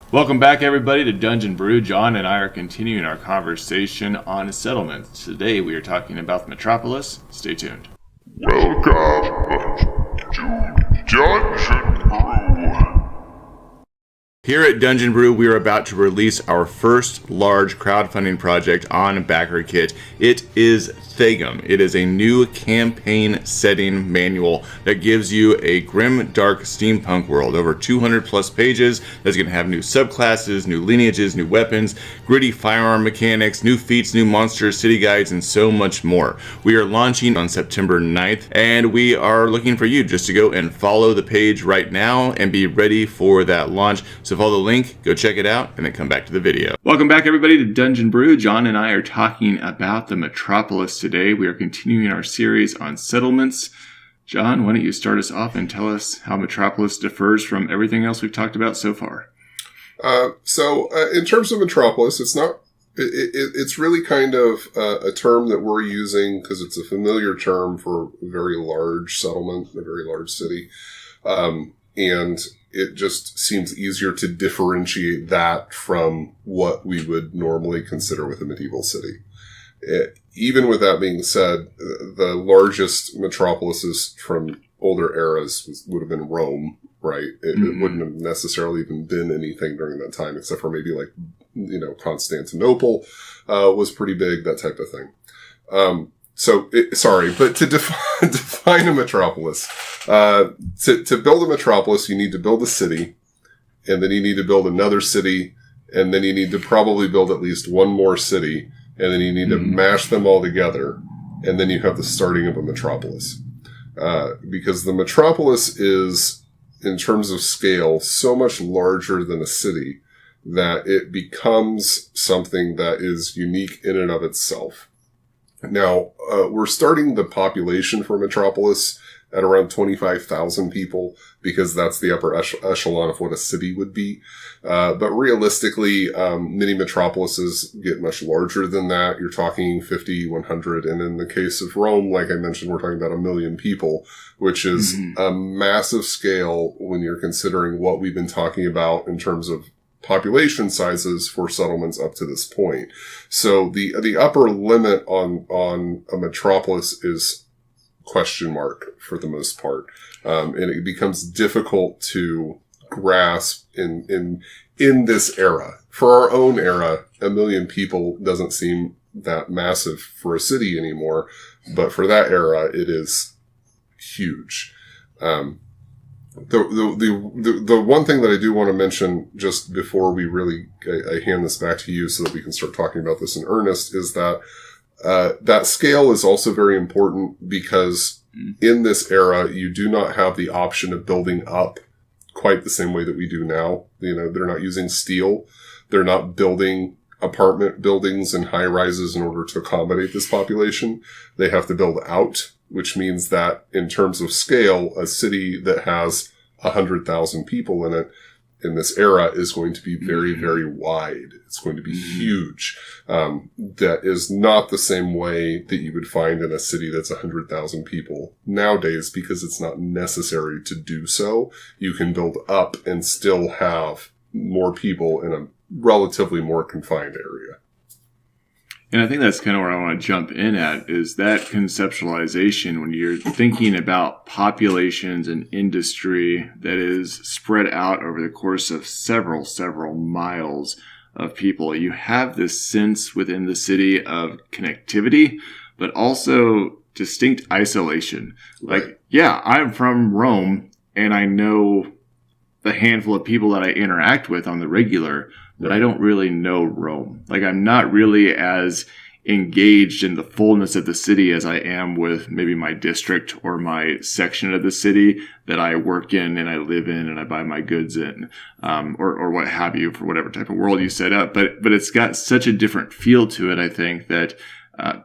Welcome back, everybody, to Dungeon Brew. John and I are continuing our conversation on settlements. Today we are talking about Metropolis. Stay tuned. Welcome to Dungeon Brew. Here at Dungeon Brew, we are about to release our first large crowdfunding project on BackerKit. It is Thagum. It is a new campaign setting manual that gives you a grim, dark steampunk world. Over 200 plus pages that's going to have new subclasses, new lineages, new weapons, gritty firearm mechanics, new feats, new monsters, city guides, and so much more. We are launching on September 9th, and we are looking for you just to go and follow the page right now and be ready for that launch. So follow the link, go check it out, and then come back to the video. Welcome back, everybody, to Dungeon Brew. John and I are talking about the Metropolis today. We are continuing our series on settlements. John, why don't you start us off and tell us how Metropolis differs from everything else we've talked about so far? In terms of Metropolis, it's not. It's really kind of a term that we're using because it's a familiar term for a very large settlement, a very large city, and it just seems easier to differentiate that from what we would normally consider with a medieval city. Even with that being said, the largest metropolises from older eras would have been Rome, right? It wouldn't have necessarily even been anything during that time, except for maybe Constantinople was pretty big, that type of thing. But to define a metropolis, to build a metropolis, you need to build a city, and then you need to build another city, and then you need to probably build at least one more city, and then you need to mash them all together, and then you have the starting of a metropolis. Because the metropolis is, in terms of scale, so much larger than a city that it becomes something that is unique in and of itself. Now, we're starting the population for Metropolis at around 25,000 people because that's the upper echelon of what a city would be. But realistically, many metropolises get much larger than that. You're talking 50, 100. And in the case of Rome, like I mentioned, we're talking about 1 million people, which is a massive scale when you're considering what we've been talking about in terms of population sizes for settlements up to this point. So the upper limit on a metropolis is question mark for the most part. And it becomes difficult to grasp in this era. For our own era, 1 million people doesn't seem that massive for a city anymore, but for that era, it is huge. The one thing that I do want to mention just before we really I hand this back to you so that we can start talking about this in earnest is that that scale is also very important because in this era you do not have the option of building up quite the same way that we do now. They're not using steel. They're not building apartment buildings and high rises in order to accommodate this population. They have to build out, which means that in terms of scale, a city that has 100,000 people in it in this era is going to be very, very wide. It's going to be huge. That is not the same way that you would find in a city that's 100,000 people nowadays because it's not necessary to do so. You can build up and still have more people in a relatively more confined area. And I think that's kind of where I want to jump in at is that conceptualization when you're thinking about populations and industry that is spread out over the course of several miles of people. You have this sense within the city of connectivity, but also distinct isolation. Like, yeah, I'm from Rome and I know the handful of people that I interact with on the regular, but I don't really know Rome. Like, I'm not really as engaged in the fullness of the city as I am with maybe my district or my section of the city that I work in and I live in and I buy my goods in, or what have you, for whatever type of world you set up. But it's got such a different feel to it, I think, that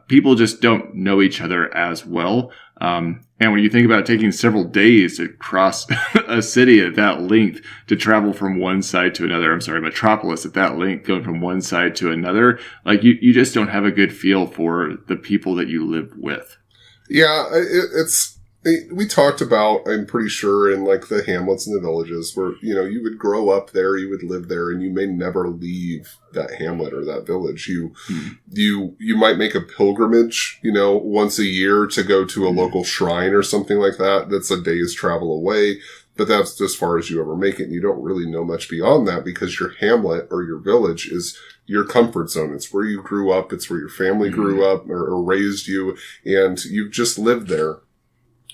people just don't know each other as well. And when you think about taking several days to cross a city at that length to travel from one side to another, Metropolis at that length going from one side to another, like you just don't have a good feel for the people that you live with. Yeah, it's We talked about, I'm pretty sure, in like the hamlets and the villages where, you would grow up there, you would live there, and you may never leave that hamlet or that village. You might make a pilgrimage, once a year to go to a local shrine or something like that. That's a day's travel away, but that's as far as you ever make it. And you don't really know much beyond that because your hamlet or your village is your comfort zone. It's where you grew up. It's where your family grew up or raised you, and you've just lived there.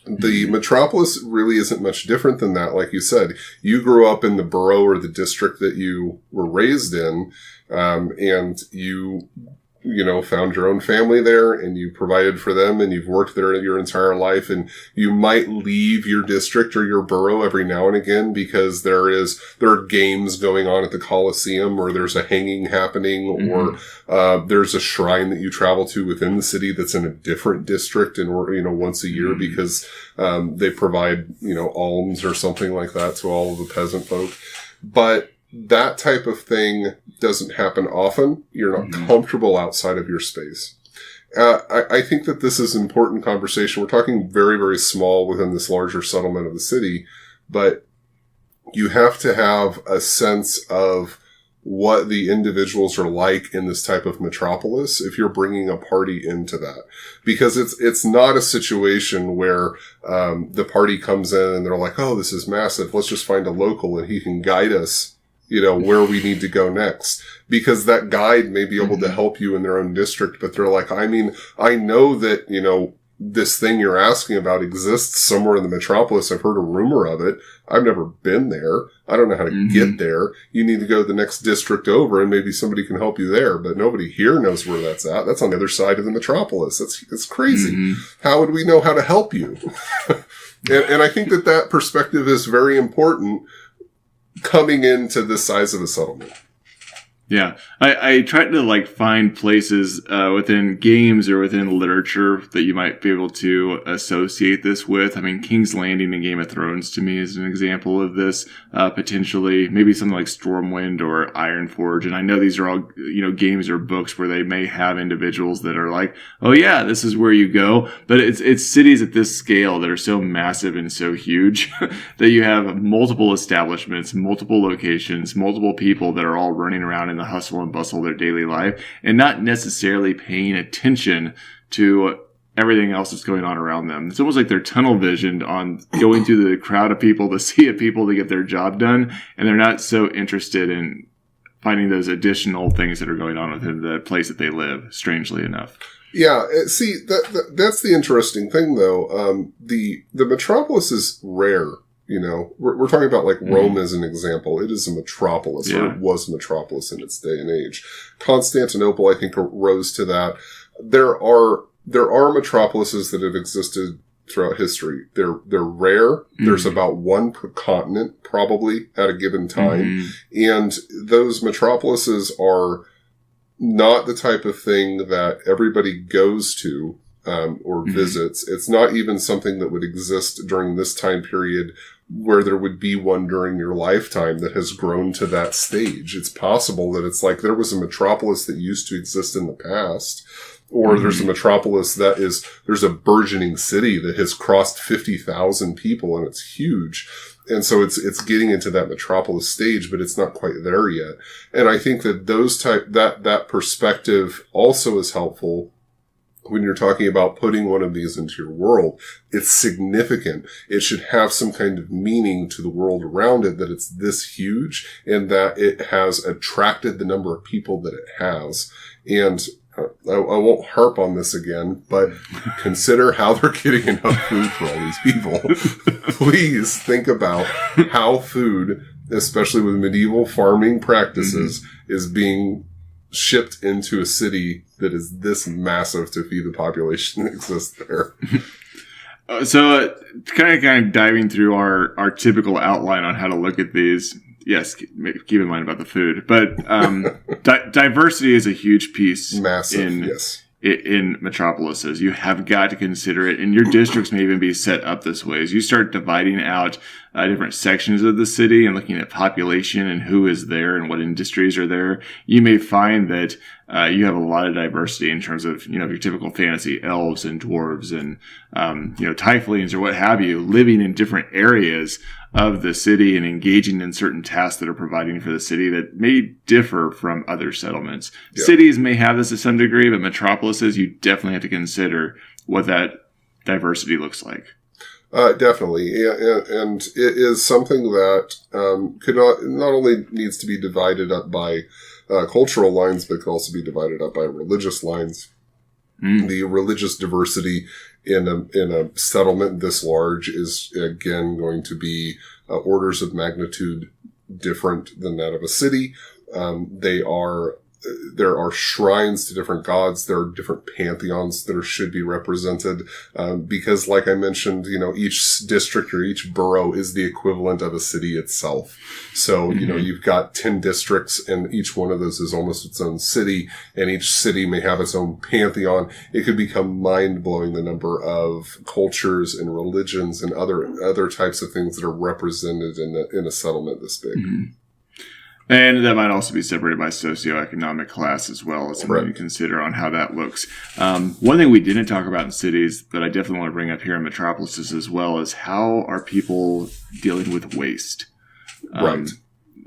The Metropolis really isn't much different than that. Like you said, you grew up in the borough or the district that you were raised in, and you found your own family there and you provided for them and you've worked there your entire life. And you might leave your district or your borough every now and again because there are games going on at the Coliseum, or there's a hanging happening, or there's a shrine that you travel to within the city that's in a different district and once a year because they provide alms or something like that to all of the peasant folk. But that type of thing doesn't happen often. You're not comfortable outside of your space. I think that this is an important conversation. We're talking very, very small within this larger settlement of the city, but you have to have a sense of what the individuals are like in this type of metropolis if you're bringing a party into that. Because it's not a situation where the party comes in and they're like, oh, this is massive. Let's just find a local and he can guide us where we need to go next, because that guide may be able to help you in their own district. But they're like, I know that, this thing you're asking about exists somewhere in the Metropolis. I've heard a rumor of it. I've never been there. I don't know how to get there. You need to go to the next district over and maybe somebody can help you there. But nobody here knows where that's at. That's on the other side of the Metropolis. That's crazy. How would we know how to help you? and I think that perspective is very important coming into this size of a settlement. Yeah. I tried to find places within games or within literature that you might be able to associate this with. I mean, King's Landing in Game of Thrones to me is an example of this, potentially. Maybe something like Stormwind or Ironforge. And I know these are all, games or books where they may have individuals that are like, oh yeah, this is where you go. But it's cities at this scale that are so massive and so huge that you have multiple establishments, multiple locations, multiple people that are all running around in the hustle and bustle of their daily life and not necessarily paying attention to everything else that's going on around them. It's almost like they're tunnel visioned on going through the crowd of people, the sea of people to get their job done. And they're not so interested in finding those additional things that are going on within the place that they live, strangely enough. Yeah. See, that's the interesting thing though. The Metropolis is rare. We're talking about Rome as an example. It is a metropolis, or it was a metropolis in its day and age. Constantinople, I think, rose to that. There are metropolises that have existed throughout history. They're rare. There's about one per continent, probably, at a given time. And those metropolises are not the type of thing that everybody goes to or visits. It's not even something that would exist during this time period where there would be one during your lifetime that has grown to that stage. It's possible that it's like there was a metropolis that used to exist in the past, or there's a metropolis there's a burgeoning city that has crossed 50,000 people and it's huge. And so it's getting into that metropolis stage, but it's not quite there yet. And I think that that perspective also is helpful when you're talking about putting one of these into your world. It's significant. It should have some kind of meaning to the world around it, that it's this huge and that it has attracted the number of people that it has. And I won't harp on this again, but consider how they're getting enough food for all these people. Please think about how food, especially with medieval farming practices, is being shipped into a city that is this massive to feed the population that exists there. So kind of diving through our typical outline on how to look at these. Yes, keep in mind about the food, but diversity is a huge piece Massive, yes. in metropolises. You have got to consider it, and your districts may even be set up this way. As you start dividing out different sections of the city and looking at population and who is there and what industries are there, you may find that you have a lot of diversity in terms of, your typical fantasy elves and dwarves and, tieflings or what have you, living in different areas of the city and engaging in certain tasks that are providing for the city that may differ from other settlements. Yeah. Cities may have this to some degree, but metropolises, you definitely have to consider what that diversity looks like. Definitely. And it is something that could not only needs to be divided up by cultural lines, but could also be divided up by religious lines. The religious diversity in a settlement this large is, again, going to be orders of magnitude different than that of a city. There are shrines to different gods. There are different pantheons that should be represented, because, like I mentioned, each district or each borough is the equivalent of a city itself. So, you've got 10 districts, and each one of those is almost its own city, and each city may have its own pantheon. It could become mind-blowing the number of cultures and religions and other types of things that are represented in a settlement this big. Mm-hmm. And that might also be separated by socioeconomic class as well as something you consider on how that looks. One thing we didn't talk about in cities, but I definitely want to bring up here in metropolises as well, is how are people dealing with waste? Right.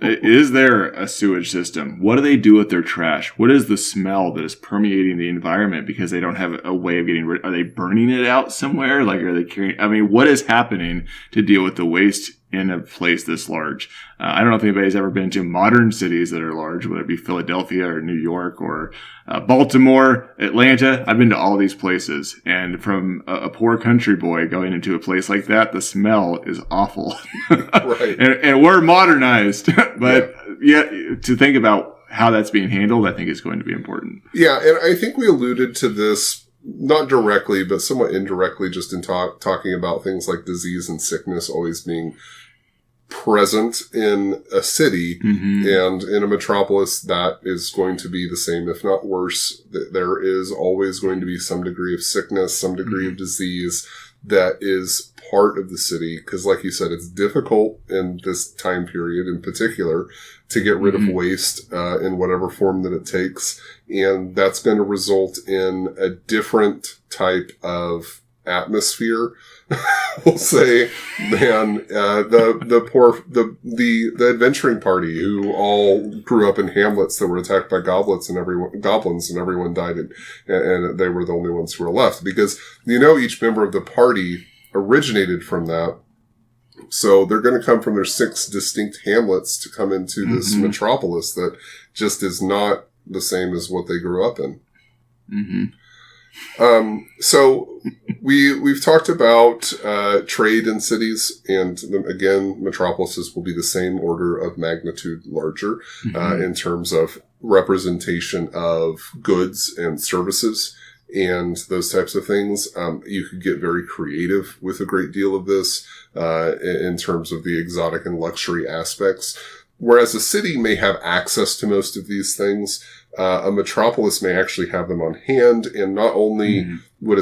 Is there a sewage system? What do they do with their trash? What is the smell that is permeating the environment because they don't have a way of getting rid? Are they burning it out somewhere? Like, are they carrying? I mean, what is happening to deal with the waste in a place this large? I don't know if anybody's ever been to modern cities that are large, whether it be Philadelphia or New York or Baltimore, Atlanta. I've been to all these places, and from a poor country boy going into a place like that, the smell is awful. Right. and we're modernized, but yet to think about how that's being handled, I think is going to be important. Yeah, and I think we alluded to this not directly, but somewhat indirectly, just in talking about things like disease and sickness always being present in a city, and in a metropolis that is going to be the same, if not worse. There is always going to be some degree of sickness, some degree of disease that is part of the city, because like you said, it's difficult in this time period in particular to get rid of waste in whatever form that it takes, and that's going to result in a different type of atmosphere, we'll say, than the adventuring party who all grew up in hamlets that were attacked by goblins and everyone died, and they were the only ones who were left, because each member of the party originated from that. So they're going to come from their 6 distinct hamlets to come into this metropolis that just is not the same as what they grew up in. So we've talked about trade in cities, and again, metropolises will be the same order of magnitude larger in terms of representation of goods and services and those types of things. You could get very creative with a great deal of this in terms of the exotic and luxury aspects. Whereas a city may have access to most of these things, a metropolis may actually have them on hand, and not only would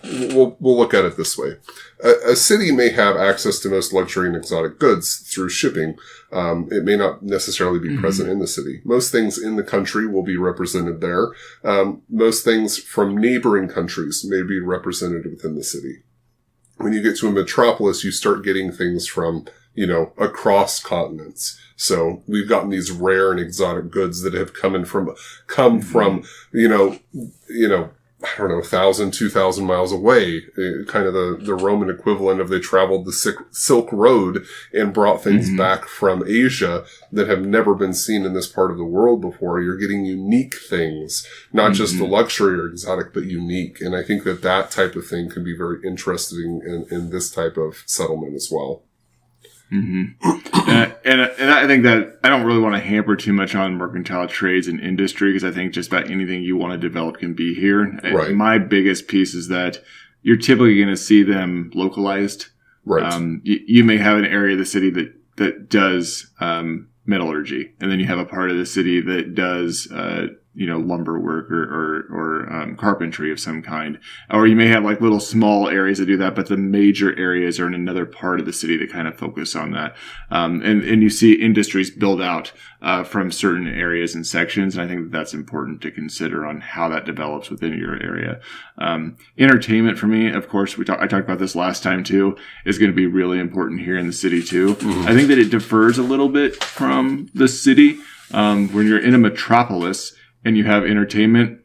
we'll look at it this way. A city may have access to most luxury and exotic goods through shipping. It may not necessarily be present in the city. Most things in the country will be represented there. Most things from neighboring countries may be represented within the city. When you get to a metropolis, you start getting things from, across continents. So we've gotten these rare and exotic goods that have come from, I don't know, 1,000, 2,000 miles away, kind of the Roman equivalent of they traveled the Silk Road and brought things back from Asia that have never been seen in this part of the world before. You're getting unique things, not just the luxury or exotic, but unique. And I think that type of thing can be very interesting in this type of settlement as well. And I think that I don't really want to hamper too much on mercantile trades and industry, because I think just about anything you want to develop can be here. Right. My biggest piece is that you're typically going to see them localized. Right. You may have an area of the city that does metallurgy, and then you have a part of the city that does lumber work or carpentry of some kind. Or you may have like little small areas that do that, but the major areas are in another part of the city that kind of focus on that. And you see industries build out from certain areas and sections. And I think that's important to consider on how that develops within your area. Entertainment for me, of course, I talked about this last time too, is going to be really important here in the city too. Mm-hmm. I think that it differs a little bit from the city. When you're in a metropolis and you have entertainment,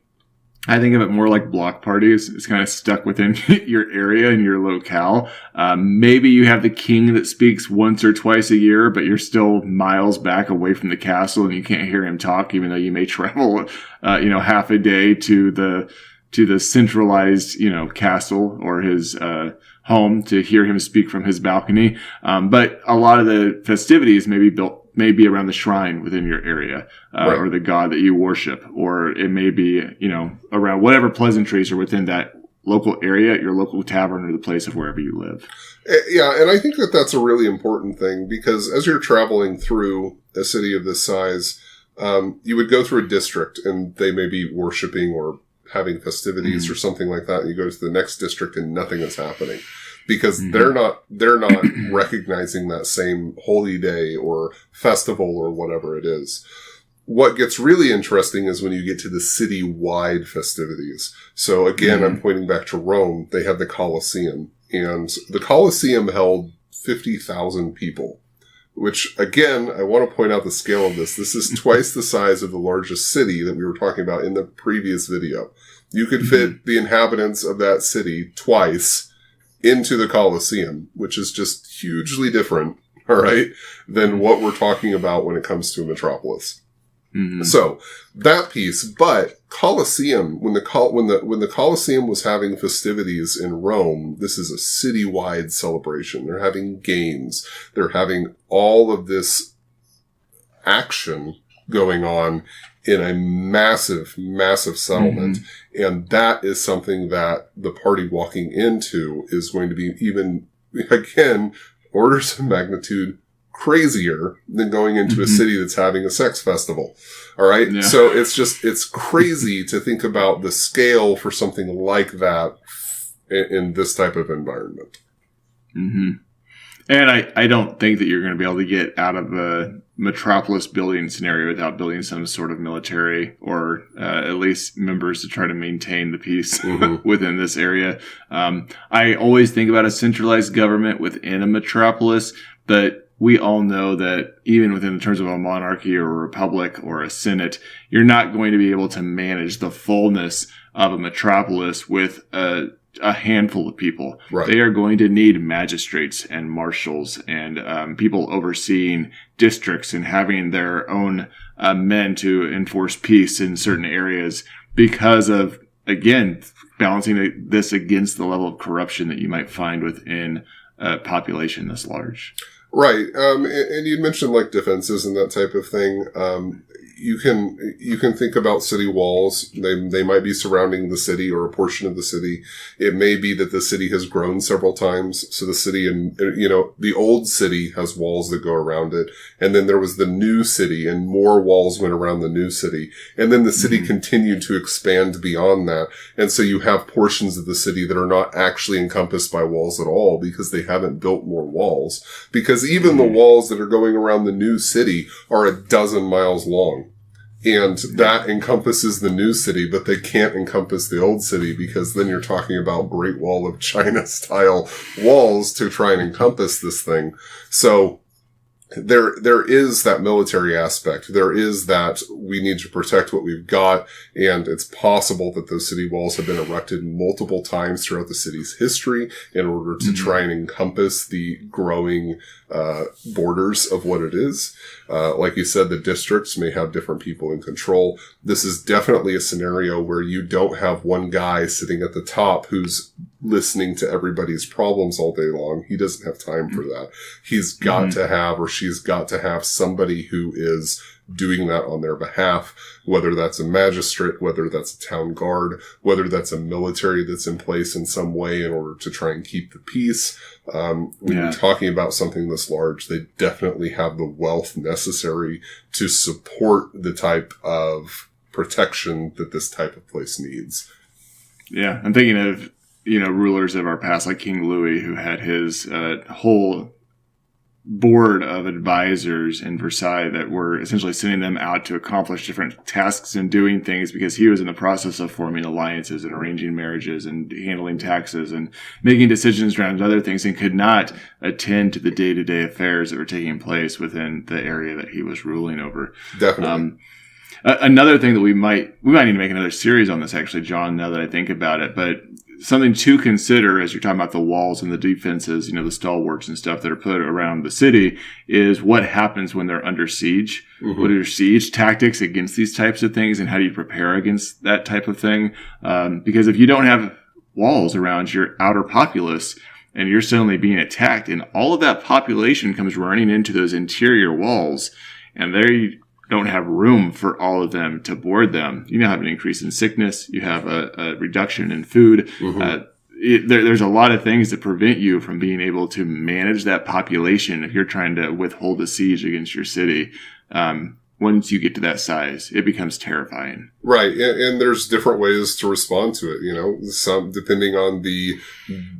I think of it more like block parties. It's kind of stuck within your area and your locale. Maybe you have the king that speaks once or twice a year, but you're still miles back away from the castle and you can't hear him talk, even though you may travel, half a day to the centralized, castle or his, home to hear him speak from his balcony. But a lot of the festivities may be around the shrine within your area, right, or the god that you worship, or it may be, around whatever pleasantries are within that local area, your local tavern, or the place of wherever you live. Yeah, and I think that that's a really important thing, because as you're traveling through a city of this size, you would go through a district and they may be worshiping or having festivities or something like that. And you go to the next district and nothing is happening because they're not recognizing that same holy day or festival or whatever it is. What gets really interesting is when you get to the city-wide festivities. So again, I'm pointing back to Rome. They had the Colosseum, and the Colosseum held 50,000 people, which again, I want to point out the scale of this. This is twice the size of the largest city that we were talking about in the previous video. You could fit the inhabitants of that city twice into the Colosseum, which is just hugely different, all right, than what we're talking about when it comes to a metropolis. Mm-hmm. So that piece, but Colosseum, when the Colosseum was having festivities in Rome, this is a citywide celebration. They're having games. They're having all of this action going on in a massive, massive settlement. Mm-hmm. And that is something that the party walking into is going to be even, again, orders of magnitude crazier than going into a city that's having a sex festival. All right. Yeah. So it's crazy to think about the scale for something like that in this type of environment. Mm-hmm. And I don't think that you're going to be able to get out of a metropolis building scenario without building some sort of military or at least members to try to maintain the peace within this area. I always think about a centralized government within a metropolis, but we all know that even within the terms of a monarchy or a republic or a senate, you're not going to be able to manage the fullness of a metropolis with a handful of people. Right. They are going to need magistrates and marshals and people overseeing districts and having their own men to enforce peace in certain areas because of, again, balancing this against the level of corruption that you might find within a population this large. Right. And you mentioned like defenses and that type of thing. You can think about city walls. They might be surrounding the city or a portion of the city. It may be that the city has grown several times. So the city the old city has walls that go around it. And then there was the new city and more walls went around the new city. And then the city continued to expand beyond that. And so you have portions of the city that are not actually encompassed by walls at all because they haven't built more walls. Because even the walls that are going around the new city are a dozen miles long. And that encompasses the new city, but they can't encompass the old city because then you're talking about Great Wall of China style walls to try and encompass this thing. So there is that military aspect. There is that we need to protect what we've got. And it's possible that those city walls have been erected multiple times throughout the city's history in order to try and encompass the growing borders of what it is. Like you said, the districts may have different people in control. This is definitely a scenario where you don't have one guy sitting at the top who's listening to everybody's problems all day long. He doesn't have time for that. He's got to have, or she's got to have somebody who is doing that on their behalf, whether that's a magistrate, whether that's a town guard, whether that's a military that's in place in some way in order to try and keep the peace. When you're talking about something this large, they definitely have the wealth necessary to support the type of protection that this type of place needs. Yeah, I'm thinking of, rulers of our past, like King Louis, who had his whole board of advisors in Versailles that were essentially sending them out to accomplish different tasks and doing things because he was in the process of forming alliances and arranging marriages and handling taxes and making decisions around other things, and could not attend to the day-to-day affairs that were taking place within the area that he was ruling over. Definitely. Another thing that we might need to make another series on this, actually, John, now that I think about it, but something to consider as you're talking about the walls and the defenses, the stalwarts and stuff that are put around the city, is what happens when they're under siege. Mm-hmm. What are your siege tactics against these types of things, and how do you prepare against that type of thing? Because if you don't have walls around your outer populace and you're suddenly being attacked, and all of that population comes running into those interior walls, and they don't have room for all of them to board them. You now have an increase in sickness. You have a reduction in food. Mm-hmm. There's a lot of things that prevent you from being able to manage that population if you're trying to withhold a siege against your city. Once you get to that size, it becomes terrifying. Right. And there's different ways to respond to it. Some, depending on the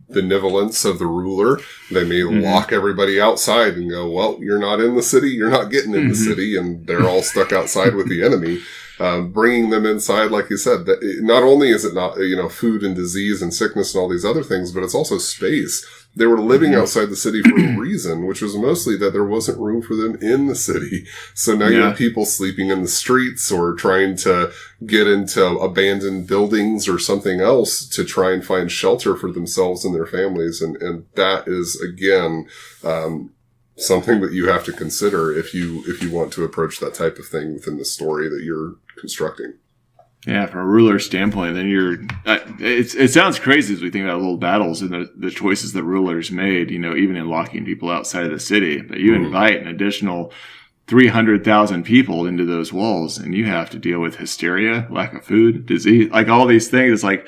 benevolence of the ruler, they may lock everybody outside and go, well, you're not in the city. You're not getting in the city. And they're all stuck outside with the enemy. Bringing them inside, like you said, that not only is it not, food and disease and sickness and all these other things, but it's also space. They were living outside the city for a reason, which was mostly that there wasn't room for them in the city. So now you have people sleeping in the streets or trying to get into abandoned buildings or something else to try and find shelter for themselves and their families. And that is, again, something that you have to consider if you want to approach that type of thing within the story that you're constructing. Yeah, from a ruler standpoint, then it sounds crazy as we think about little battles and the choices that rulers made, even in locking people outside of the city. But you invite an additional 300,000 people into those walls, and you have to deal with hysteria, lack of food, disease, like all these things. It's like,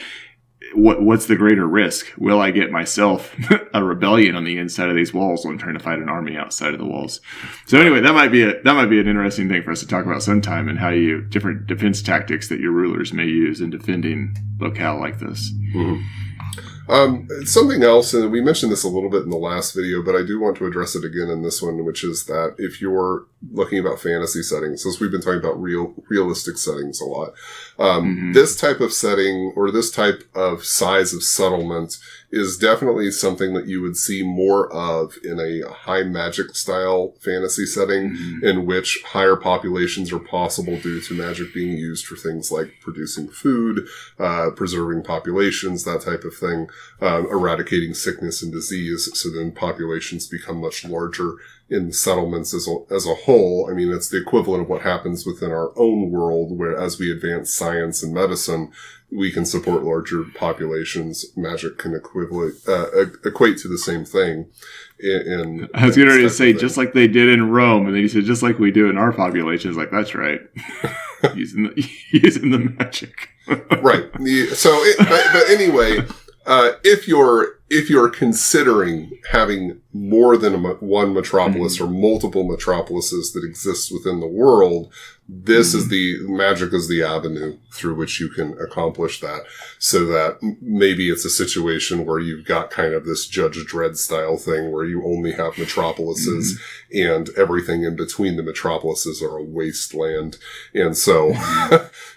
what's the greater risk? Will I get myself a rebellion on the inside of these walls when I'm trying to fight an army outside of the walls? So anyway, that might be an interesting thing for us to talk about sometime, and how different defense tactics that your rulers may use in defending locale like this. Mm-hmm. Something else, and we mentioned this a little bit in the last video, but I do want to address it again in this one, which is that if you're looking about fantasy settings, since we've been talking about realistic settings a lot, this type of setting or this type of size of settlement is definitely something that you would see more of in a high magic style fantasy setting, in which higher populations are possible due to magic being used for things like producing food, preserving populations, that type of thing, eradicating sickness and disease. So then populations become much larger in settlements as a whole. I mean, it's the equivalent of what happens within our own world, where as we advance science and medicine, we can support larger populations. Magic can equate to the same thing. I was going to say, just like they did in Rome, and then you said, just like we do in our populations. Like, that's right. using the magic. Right. But anyway, if you're considering having more than one metropolis or multiple metropolises that exist within the world, this is magic is the avenue through which you can accomplish that. So that maybe it's a situation where you've got kind of this Judge Dredd style thing where you only have metropolises and everything in between the metropolises are a wasteland. And so,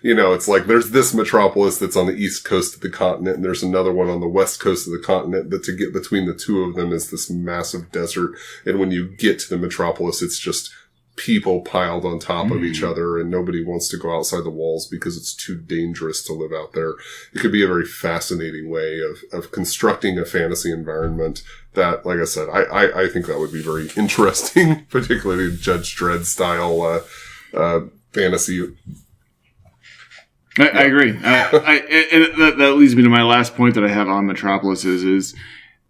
it's like there's this metropolis that's on the east coast of the continent and there's another one on the west coast of the continent, but to get between the two of them is this massive desert. And when you get to the metropolis, it's just people piled on top of each other, and nobody wants to go outside the walls because it's too dangerous to live out there. It could be a very fascinating way of constructing a fantasy environment that, like I said, I think that would be very interesting, particularly Judge Dredd style fantasy. I agree. And that leads me to my last point that I have on Metropolis is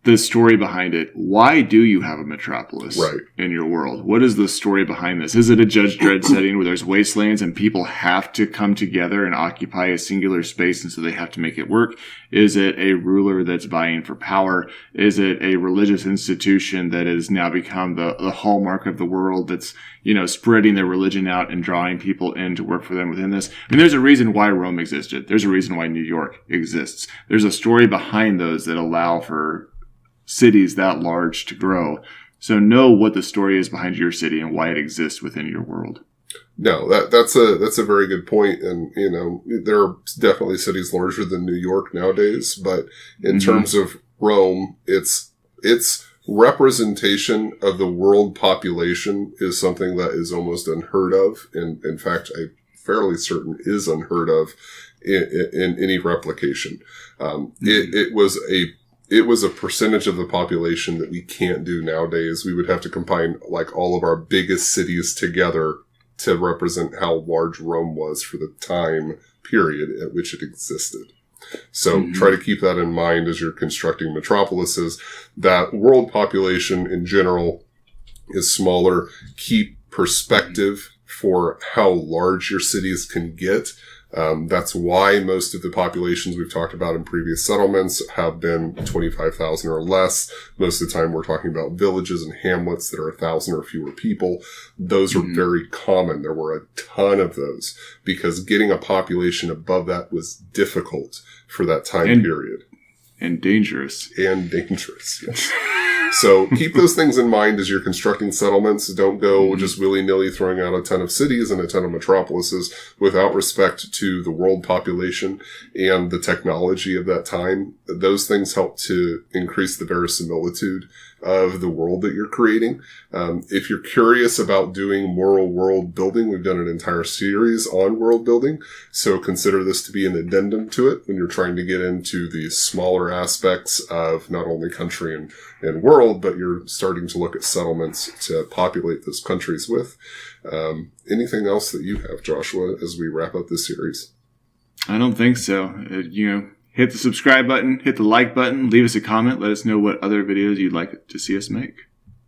the story behind it. Why do you have a metropolis Right. in your world? What is the story behind this? Is it a Judge Dredd setting where there's wastelands and people have to come together and occupy a singular space, and so they have to make it work? Is it a ruler that's vying for power? Is it a religious institution that has now become the hallmark of the world that's, spreading their religion out and drawing people in to work for them within this? I mean, there's a reason why Rome existed. There's a reason why New York exists. There's a story behind those that allow for cities that large to grow. So know what the story is behind your city and why it exists within your world. No, that's a very good point. And, there are definitely cities larger than New York nowadays, but in terms of Rome, its representation of the world population is something that is almost unheard of. And in fact, I'm fairly certain is unheard of in any replication. It was a percentage of the population that we can't do nowadays. We would have to combine like all of our biggest cities together to represent how large Rome was for the time period at which it existed. So try to keep that in mind as you're constructing metropolises. That world population in general is smaller. Keep perspective for how large your cities can get. That's why most of the populations we've talked about in previous settlements have been 25,000 or less. Most of the time we're talking about villages and hamlets that are 1,000 or fewer people. Those are very common. There were a ton of those because getting a population above that was difficult for that time period. And dangerous. Yes. So keep those things in mind as you're constructing settlements. Don't go just willy-nilly throwing out a ton of cities and a ton of metropolises without respect to the world population and the technology of that time. Those things help to increase the verisimilitude of the world that you're creating. If you're curious about doing moral world building, we've done an entire series on world building. So consider this to be an addendum to it when you're trying to get into the smaller aspects of not only country and world, but you're starting to look at settlements to populate those countries with. Anything else that you have, Joshua, as we wrap up this series? I don't think so. Hit the subscribe button, hit the like button, leave us a comment, let us know what other videos you'd like to see us make.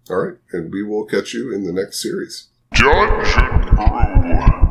All right, and we will catch you in the next series. Judge and Brew.